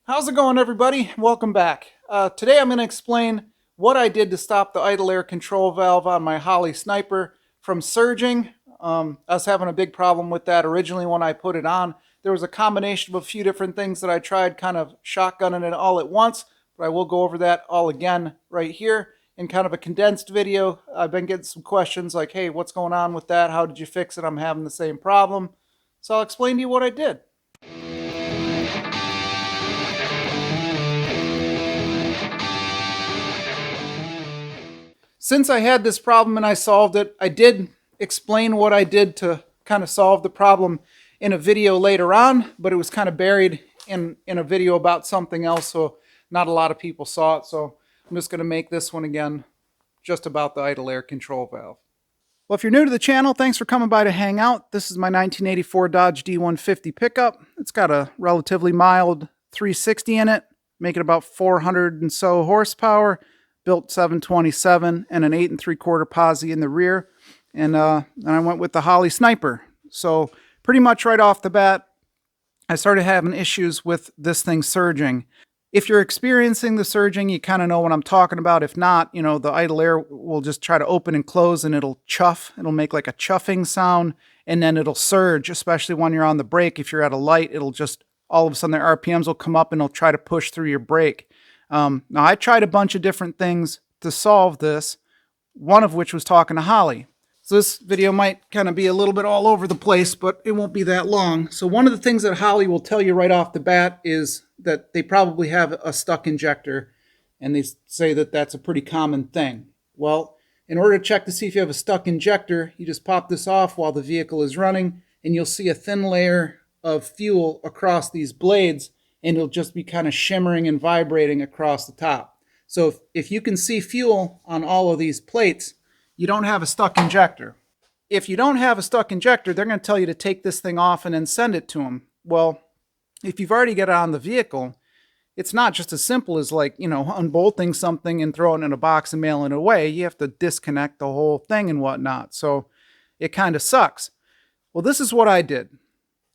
How's it going, everybody? Welcome back. Today I'm going to explain what I did to stop the idle air control valve on my Holley Sniper from surging. I was having a big problem with that originally when I put it on. There was a combination of a few different things that I tried, kind of shotgunning it all at once, but I will go over that all again right here in kind of a condensed video. I've been getting some questions like, hey, what's going on with that? How did you fix it? I'm having the same problem. So I'll explain to you what I did. Since I had this problem and I solved it, I did explain what I did to kind of solve the problem in a video later on, but it was kind of buried in a video about something else, so not a lot of people saw it. So I'm just going to make this one again just about the idle air control valve. Well, if you're new to the channel, thanks for coming by to hang out. This is my 1984 Dodge D150 pickup. It's got a relatively mild 360 in it, making about 400 and so horsepower. Built 727 and an 8 3/4 posi in the rear, and I went with the Holley Sniper. So pretty much right off the bat, I started having issues with this thing surging. If you're experiencing the surging, you kind of know what I'm talking about. If not, you know, the idle air will just try to open and close, and it'll chuff. It'll make like a chuffing sound, and then it'll surge, especially when you're on the brake. If you're at a light, it'll just all of a sudden the RPMs will come up and it'll try to push through your brake. Now, I tried a bunch of different things to solve this, one of which was talking to Holley. So this video might kind of be a little bit all over the place, but it won't be that long. So one of the things that Holley will tell you right off the bat is that they probably have a stuck injector, and they say that that's a pretty common thing. Well, in order to check to see if you have a stuck injector, you just pop this off while the vehicle is running, and you'll see a thin layer of fuel across these blades, and it'll just be kind of shimmering and vibrating across the top. So if you can see fuel on all of these plates, you don't have a stuck injector. If you don't have a stuck injector, they're going to tell you to take this thing off and then send it to them. Well, if you've already got it on the vehicle, it's not just as simple as, like, you know, unbolting something and throwing it in a box and mailing it away. You have to disconnect the whole thing and whatnot. So it kind of sucks. Well, this is what I did.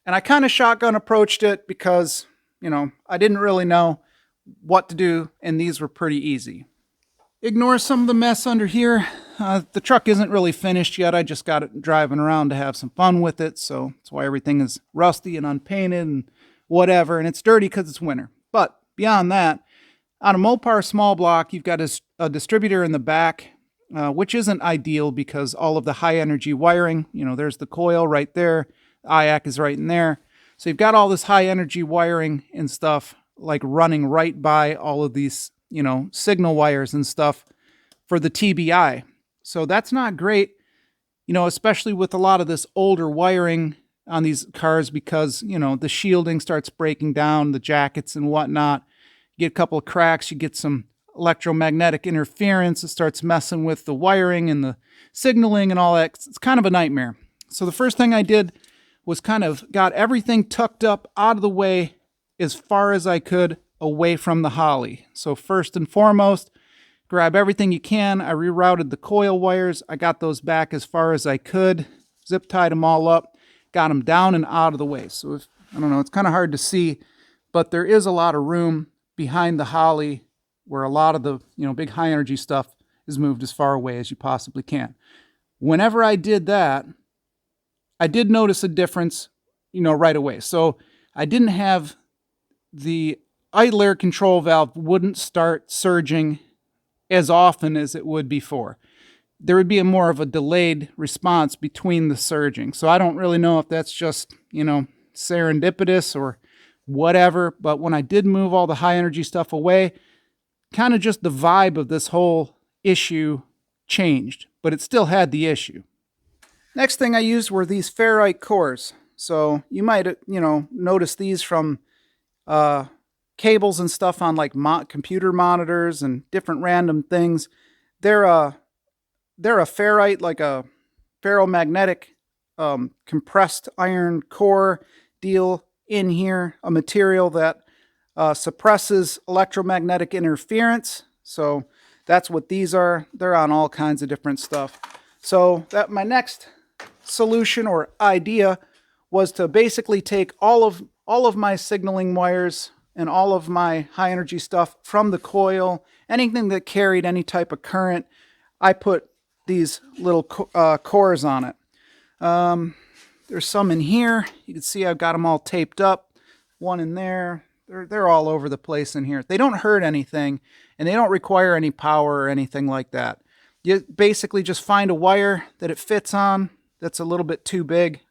And I kind of shotgun approached it because, you know, I didn't really know what to do, and these were pretty easy. Ignore some of the mess under here. The truck isn't really finished yet. I just got it driving around to have some fun with it, so that's why everything is rusty and unpainted and whatever, and it's dirty because it's winter. But beyond that, on a Mopar small block, you've got a distributor in the back, which isn't ideal because all of the high energy wiring, you know, there's the coil right there, the IAC is right in there. So you've got all this high energy wiring and stuff like running right by all of these, you know, signal wires and stuff for the TBI. So that's not great, you know, especially with a lot of this older wiring on these cars because, you know, the shielding starts breaking down, the jackets and whatnot. You get a couple of cracks, you get some electromagnetic interference. It starts messing with the wiring and the signaling and all that. It's kind of a nightmare. So the first thing I did was kind of got everything tucked up out of the way as far as I could away from the Holley. So first and foremost, grab everything you can. I rerouted the coil wires. I got those back as far as I could, zip tied them all up, got them down and out of the way. So I don't know, it's kind of hard to see, but there is a lot of room behind the Holley where a lot of the, you know, big high energy stuff is moved as far away as you possibly can. Whenever I did that, I did notice a difference, you know, right away. So I didn't have the idle air control valve wouldn't start surging as often as it would before. There would be a more of a delayed response between the surging. So I don't really know if that's just, you know, serendipitous or whatever. But when I did move all the high energy stuff away, kind of just the vibe of this whole issue changed, but it still had the issue. Next thing I used were these ferrite cores. So you might, you know, notice these from cables and stuff on like computer monitors and different random things. They're a ferrite, like a ferromagnetic compressed iron core deal in here, a material that suppresses electromagnetic interference. So that's what these are. They're on all kinds of different stuff. So that my next solution or idea was to basically take all of my signaling wires and all of my high energy stuff from the coil, anything that carried any type of current, I put these little cores on it. There's some in here. You can see I've got them all taped up. One in there. They're all over the place in here. They don't hurt anything, and they don't require any power or anything like that. You basically just find a wire that it fits on that's a little bit too big,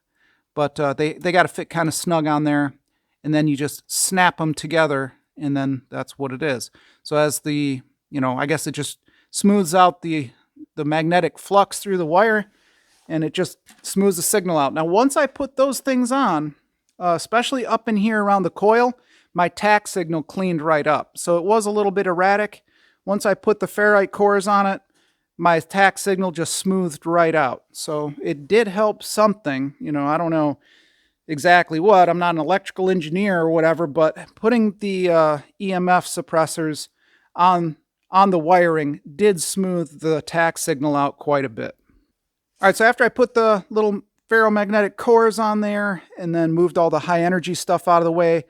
but they got to fit kind of snug on there, and then you just snap them together, and then that's what it is. So as the, I guess it just smooths out the magnetic flux through the wire, and it just smooths the signal out. Now, once I put those things on, especially up in here around the coil, my tach signal cleaned right up. So it was a little bit erratic. Once I put the ferrite cores on it, my tach signal just smoothed right out. So it did help something. I don't know exactly what. I'm not an electrical engineer or whatever, but putting the EMF suppressors on the wiring did smooth the tach signal out quite a bit. All right, so after I put the little ferromagnetic cores on there and then moved all the high energy stuff out of the way,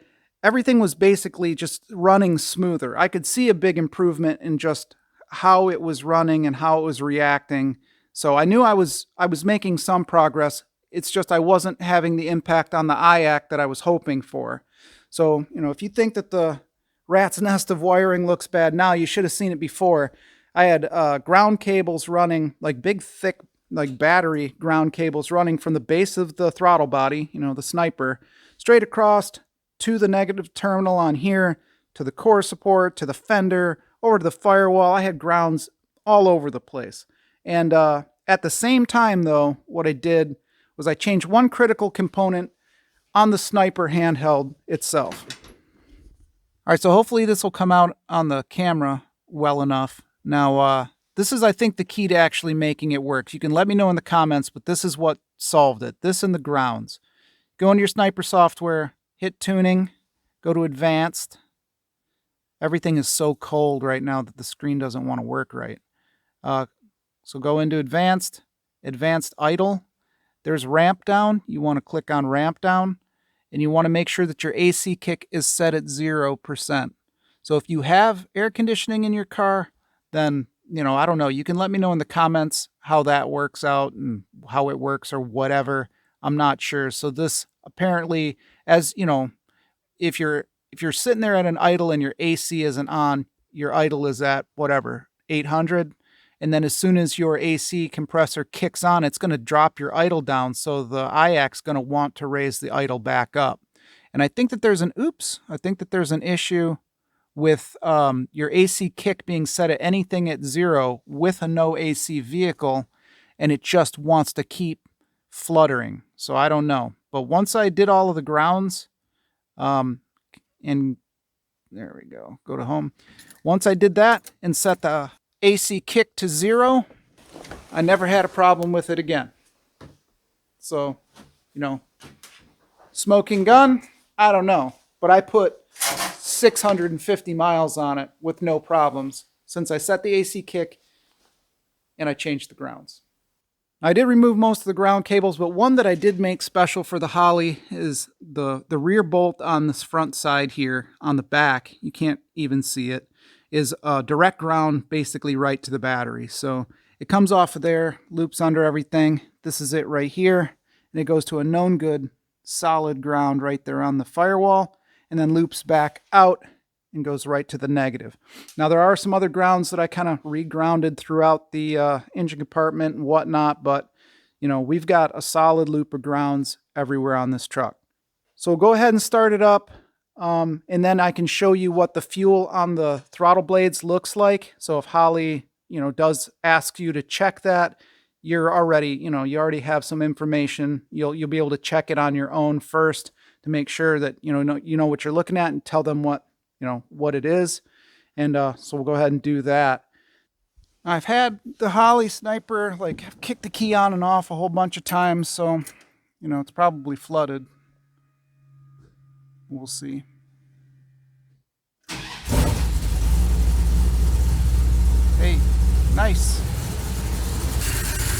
everything was basically just running smoother. I could see a big improvement in just how it was running and how it was reacting. So I knew I was making some progress. It's just I wasn't having the impact on the IAC that I was hoping for. So, if you think that the rat's nest of wiring looks bad now, you should have seen it before. I had ground cables running, like big, thick, like battery ground cables running from the base of the throttle body, the sniper, straight across to the negative terminal on here, to the core support, to the fender, over to the firewall. I had grounds all over the place. And at the same time, though, what I did was I changed one critical component on the sniper handheld itself. All right, so hopefully this will come out on the camera well enough. Now, this is, I think, the key to actually making it work. You can let me know in the comments, but this is what solved it. This and the grounds. Go into your sniper software, hit tuning, go to advanced. Everything is so cold right now that the screen doesn't want to work right. So go into advanced idle. There's ramp down. You want to click on ramp down, and you want to make sure that your AC kick is set at 0%. So if you have air conditioning in your car, then, I don't know. You can let me know in the comments how that works out and how it works or whatever. I'm not sure. So this apparently, as if you're sitting there at an idle and your AC isn't on, your idle is at whatever, 800. And then as soon as your AC compressor kicks on, it's going to drop your idle down. So the IAC's going to want to raise the idle back up. And I think that there's an issue with your AC kick being set at anything at 0 with a no AC vehicle, and it just wants to keep fluttering. So I don't know. But once I did all of the grounds, and there we go, go to home. Once I did that and set the AC kick to 0, I never had a problem with it again. So, smoking gun, I don't know. But I put 650 miles on it with no problems since I set the AC kick and I changed the grounds. I did remove most of the ground cables, but one that I did make special for the Holley is the rear bolt on this front side here on the back. You can't even see it. Is a direct ground basically right to the battery. So it comes off of there, loops under everything. This is it right here. And it goes to a known good solid ground right there on the firewall, and then loops back out and goes right to the negative. Now there are some other grounds that I kind of regrounded throughout the engine compartment and whatnot, but we've got a solid loop of grounds everywhere on this truck. So we'll go ahead and start it up. And then I can show you what the fuel on the throttle blades looks like. So if Holley, does ask you to check that, you're already, you already have some information. You'll be able to check it on your own first to make sure that, you know what you're looking at and tell them what it is. And, so we'll go ahead and do that. I've had the Holley sniper, I've kicked the key on and off a whole bunch of times. So, it's probably flooded. We'll see. Hey, nice.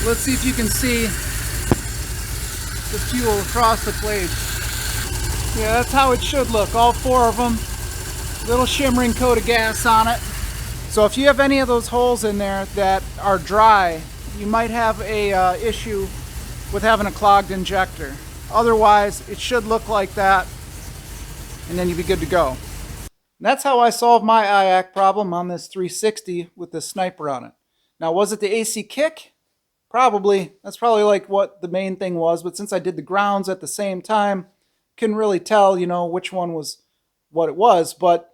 Let's see if you can see the fuel across the blade. Yeah, that's how it should look. All 4 of them Little shimmering coat of gas on it. So if you have any of those holes in there that are dry, you might have a issue with having a clogged injector. Otherwise, it should look like that, and then you'd be good to go. And that's how I solved my IAC problem on this 360 with this sniper on it. Now, was it the AC kick? Probably. That's probably like what the main thing was, but since I did the grounds at the same time, couldn't really tell, which one was what it was. But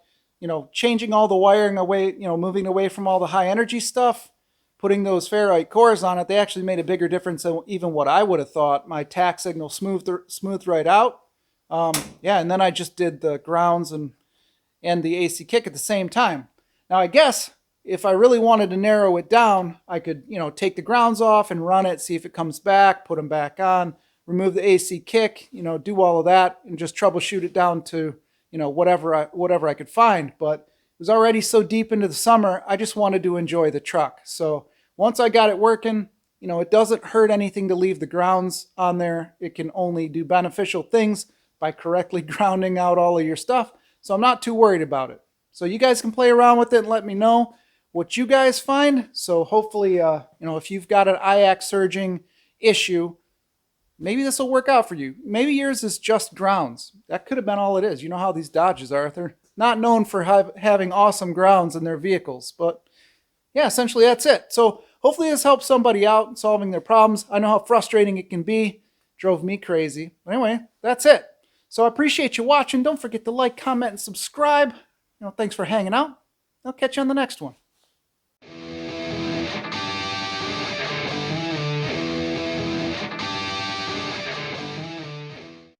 changing all the wiring away, moving away from all the high energy stuff, putting those ferrite cores on it, they actually made a bigger difference than even what I would have thought. My tack signal smoothed right out. Yeah, and then I just did the grounds and the AC kick at the same time. Now, I guess if I really wanted to narrow it down, I could, take the grounds off and run it, see if it comes back, put them back on, remove the AC kick, do all of that and just troubleshoot it down to whatever I could find. But it was already so deep into the summer, I just wanted to enjoy the truck. So once I got it working, it doesn't hurt anything to leave the grounds on there. It can only do beneficial things by correctly grounding out all of your stuff. So I'm not too worried about it. So you guys can play around with it and let me know what you guys find. So hopefully, if you've got an IAC surging issue, maybe this will work out for you. Maybe yours is just grounds. That could have been all it is. You know how these Dodges are. They're not known for having awesome grounds in their vehicles. But yeah, essentially that's it. So hopefully this helps somebody out in solving their problems. I know how frustrating it can be. Drove me crazy. But anyway, that's it. So I appreciate you watching. Don't forget to like, comment, and subscribe. Thanks for hanging out. I'll catch you on the next one.